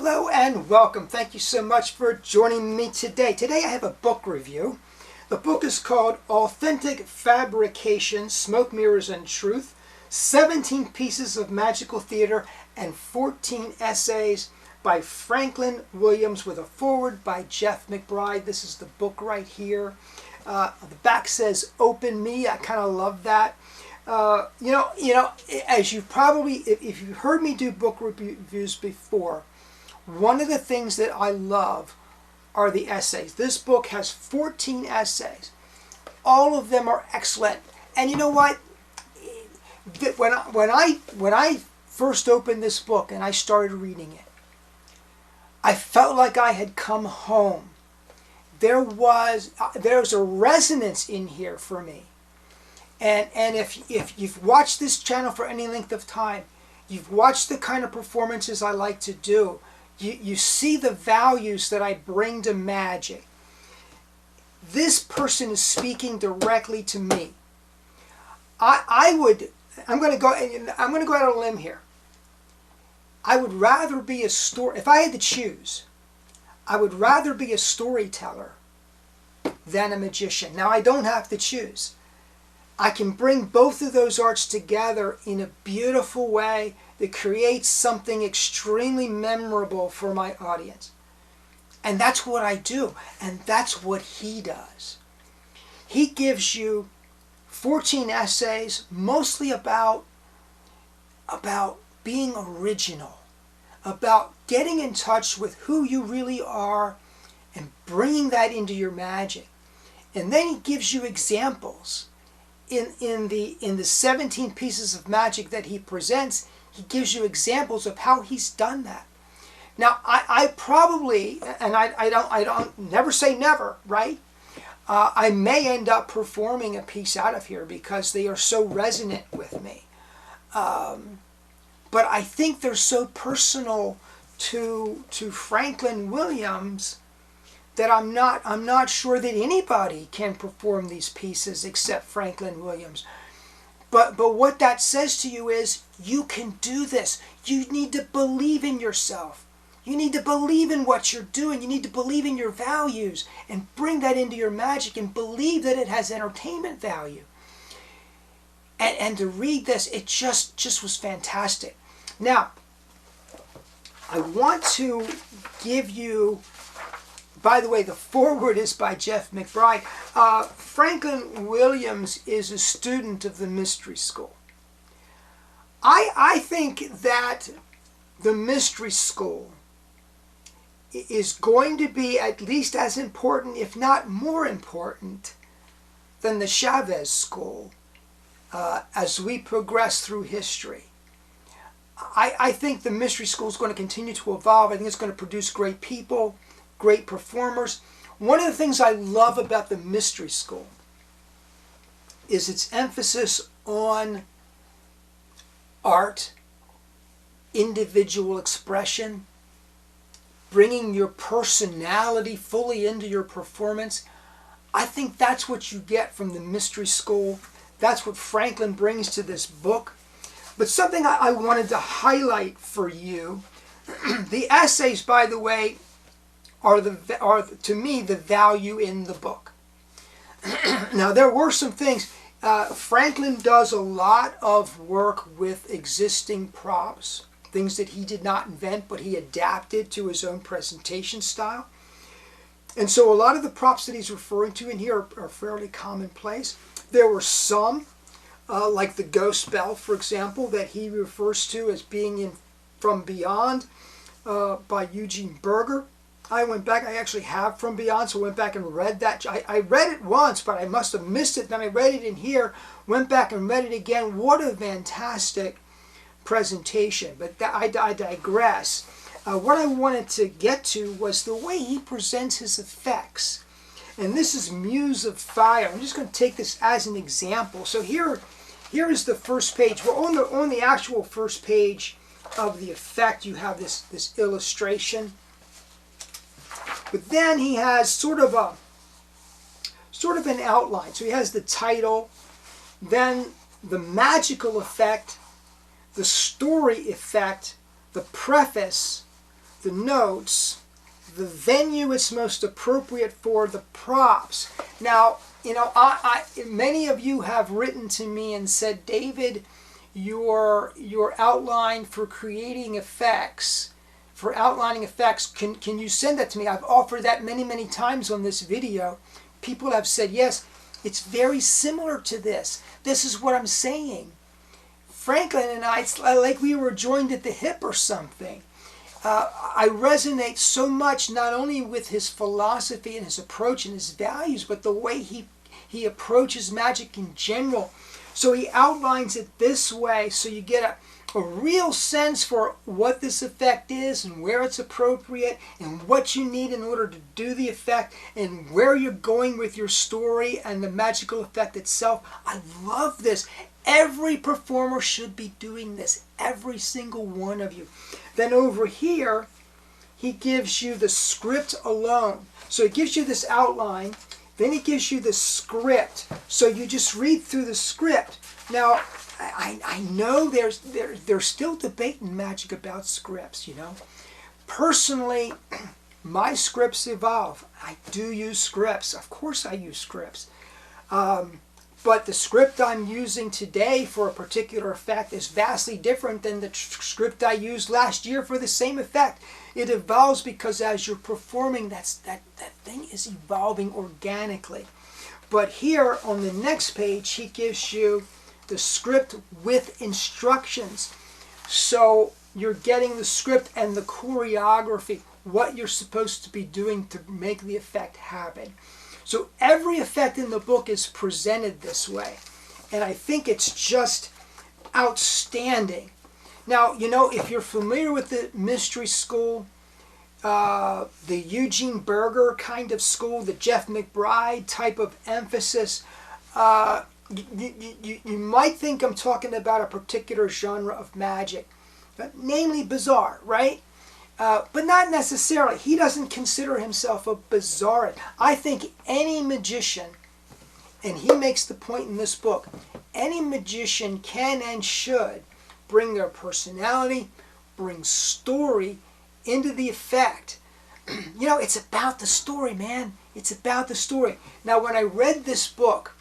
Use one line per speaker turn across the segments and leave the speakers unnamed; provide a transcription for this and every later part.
Hello and welcome. Thank you so much for joining me today. Today I have a book review. The book is called Authentic Fabrications, Smoke, Mirrors, and Truth. 17 Pieces of Magical Theater and 14 Essays by Franklin Williams with a foreword by Jeff McBride. This is the book right here. The back says "Open Me." I kind of love that. As you probably, if you've heard me do book reviews before, one of the things that I love are the essays. This book has 14 essays. All of them are excellent. And you know what? When I first opened this book and I started reading it, I felt like I had come home. There's a resonance in here for me. And if you've watched this channel for any length of time, you've watched the kind of performances I like to do, you see the values that I bring to magic. This person is speaking directly to me. I'm going to go out on a limb here. I would rather be if I had to choose, I would rather be a storyteller than a magician. Now I don't have to choose. I can bring both of those arts together in a beautiful way that creates something extremely memorable for my audience. And that's what I do. And that's what he does. He gives you 14 essays, mostly about being original, about getting in touch with who you really are and bringing that into your magic. And then he gives you examples. In the 17 pieces of magic that he presents, he gives you examples of how he's done that. Now, I probably, and I don't never say never, right? I may end up performing a piece out of here because they are so resonant with me. But I think they're so personal to Franklin Williams that I'm not sure that anybody can perform these pieces except Franklin Williams. But what that says to you is you can do this. You need to believe in yourself. You need to believe in what you're doing. You need to believe in your values and bring that into your magic and believe that it has entertainment value. And to read this, it just was fantastic. Now, I want to give you, by the way, the foreword is by Jeff McBride. Franklin Williams is a student of the Mystery School. I think that the Mystery School is going to be at least as important, if not more important, than the Chavez School as we progress through history. I think the Mystery School is going to continue to evolve. I think it's going to produce great people, great performers. One of the things I love about the Mystery School is its emphasis on art, individual expression, bringing your personality fully into your performance. I think that's what you get from the Mystery School. That's what Franklin brings to this book. But something I wanted to highlight for you, the essays, by the way, are to me the value in the book. Now there were some things. Franklin does a lot of work with existing props, things that he did not invent, but he adapted to his own presentation style. And so a lot of the props that he's referring to in here are fairly commonplace. There were some, like the ghost bell, for example, that he refers to as being in From Beyond by Eugene Berger. I went back, I actually have From Beyond, so I went back and read that. I read it once, but I must have missed it. Then I read it in here, went back and read it again. What a fantastic presentation. But I digress. What I wanted to get to was the way he presents his effects. And this is Muse of Fire. I'm just going to take this as an example. So here is the first page. We're on the actual first page of the effect. You have this illustration. But then he has sort of an outline. So he has the title, then the magical effect, the story effect, the preface, the notes, the venue it's most appropriate for, the props. Now, you know, many of you have written to me and said, David, your outline for creating effects, for outlining effects, can you send that to me? I've offered that many times on this video. People have said, yes, it's very similar to this. This is what I'm saying. Franklin and I, it's like we were joined at the hip or something. I resonate so much not only with his philosophy and his approach and his values, but the way he approaches magic in general. So he outlines it this way, so you get a real sense for what this effect is and where it's appropriate and what you need in order to do the effect and where you're going with your story and the magical effect itself. I love this. Every performer should be doing this. Every single one of you. Then over here, he gives you the script alone. So he gives you this outline. Then he gives you the script. So you just read through the script. Now, I know there's still debate in magic about scripts, you know. Personally, my scripts evolve. I do use scripts. Of course I use scripts. But the script I'm using today for a particular effect is vastly different than the script I used last year for the same effect. It evolves because as you're performing, that thing is evolving organically. But here on the next page, he gives you the script with instructions. So you're getting the script and the choreography, what you're supposed to be doing to make the effect happen. So every effect in the book is presented this way. And I think it's just outstanding. Now, you know, if you're familiar with the mystery school, the Eugene Berger kind of school, the Jeff McBride type of emphasis, you might think I'm talking about a particular genre of magic, namely bizarre, right? But not necessarily. He doesn't consider himself a bizarrist. I think any magician, and he makes the point in this book, any magician can and should bring their personality, bring story into the effect. You know, it's about the story, man. It's about the story. Now, when I read this book,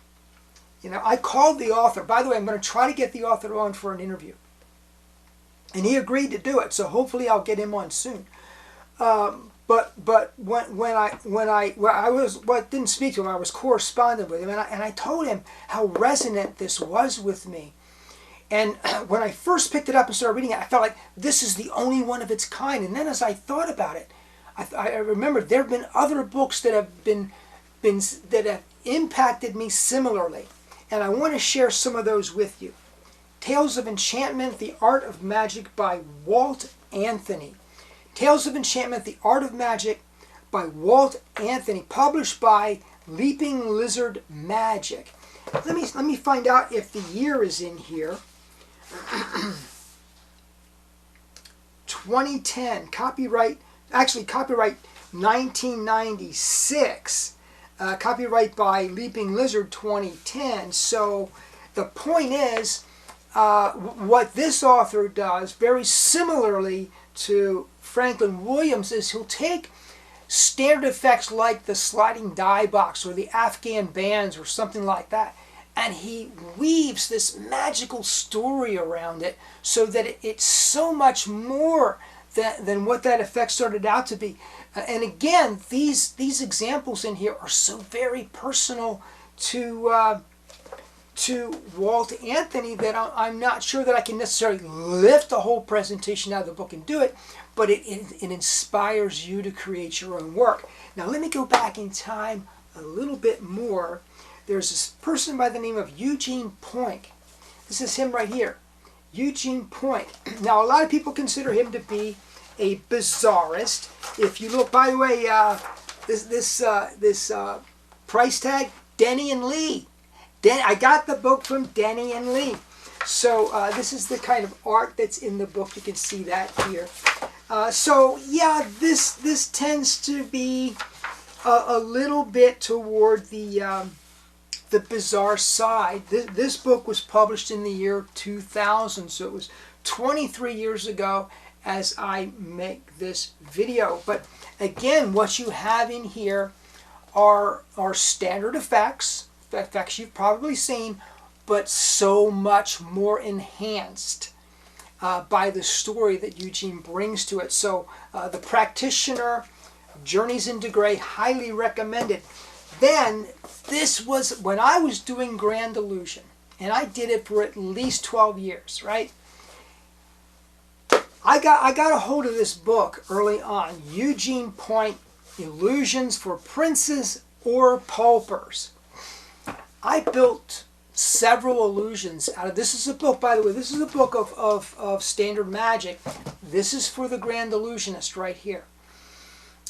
you know, I called the author. By the way, I'm going to try to get the author on for an interview. And he agreed to do it, so hopefully I'll get him on soon. But when I didn't speak to him, I was corresponding with him, and I told him how resonant this was with me. And when I first picked it up and started reading it, I felt like this is the only one of its kind. And then as I thought about it, I remembered there have been other books that have that have impacted me similarly, and I want to share some of those with you. Tales of Enchantment, The Art of Magic by Walt Anthony. Tales of Enchantment, The Art of Magic by Walt Anthony, published by Leaping Lizard Magic. Let me find out if the year is in here. 2010, copyright 1996. Copyright by Leaping Lizard 2010. So the point is, what this author does, very similarly to Franklin Williams, is he'll take standard effects like the sliding die box or the Afghan bands or something like that, and he weaves this magical story around it so that it's so much more than what that effect started out to be. And again, these examples in here are so very personal to Walt Anthony that I'm not sure that I can necessarily lift the whole presentation out of the book and do it, but it inspires you to create your own work. Now let me go back in time a little bit more. There's this person by the name of Eugene Poink. This is him right here, Eugene Poink. Now a lot of people consider him to be a bizarrist. If you look, by the way, this price tag, Denny and Lee. I got the book from Denny and Lee. So this is the kind of art that's in the book. You can see that here. So yeah, this tends to be a little bit toward the bizarre side. This book was published in the year 2000, so it was 23 years ago, as I make this video. But again, what you have in here are standard effects you've probably seen, but so much more enhanced by the story that Eugene brings to it. So The Practitioner, Journeys into Gray, highly recommended. Then, this was when I was doing Grand Illusion, and I did it for at least 12 years, right? I got a hold of this book early on, Eugene Point, Illusions for Princes or Paupers. I built several illusions out of this. Is a book, by the way, this is a book of standard magic. This is for the Grand Illusionist right here.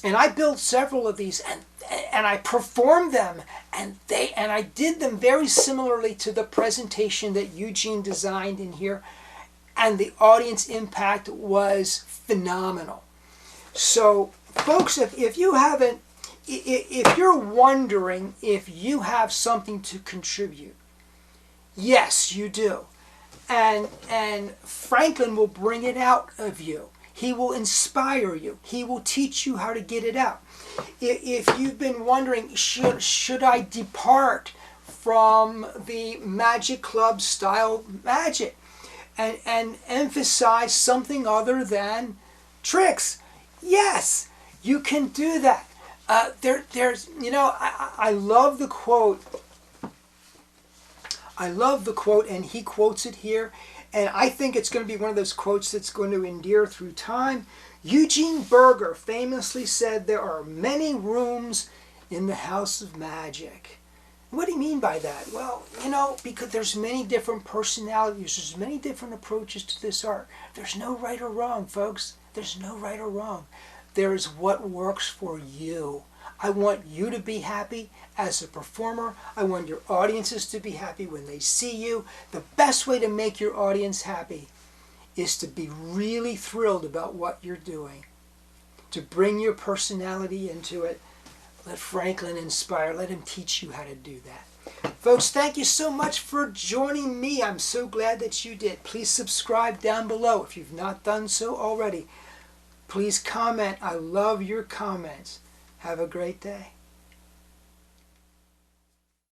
And I built several of these, and I performed them, and I did them very similarly to the presentation that Eugene designed in here, and the audience impact was phenomenal. So, folks, if you haven't, if you're wondering if you have something to contribute, yes, you do, and Franklin will bring it out of you. He will inspire you. He will teach you how to get it out. If you've been wondering, should I depart from the Magic Club style magic and emphasize something other than tricks? Yes, you can do that. There's, I love the quote. I love the quote, and he quotes it here. And I think it's going to be one of those quotes that's going to endure through time. Eugene Berger famously said, "There are many rooms in the house of magic." What do you mean by that? Well, because there's many different personalities, there's many different approaches to this art. There's no right or wrong, folks. There's no right or wrong. There's what works for you. I want you to be happy as a performer. I want your audiences to be happy when they see you. The best way to make your audience happy is to be really thrilled about what you're doing, to bring your personality into it. Let Franklin inspire. Let him teach you how to do that. Folks, thank you so much for joining me. I'm so glad that you did. Please subscribe down below if you've not done so already. Please comment. I love your comments. Have a great day.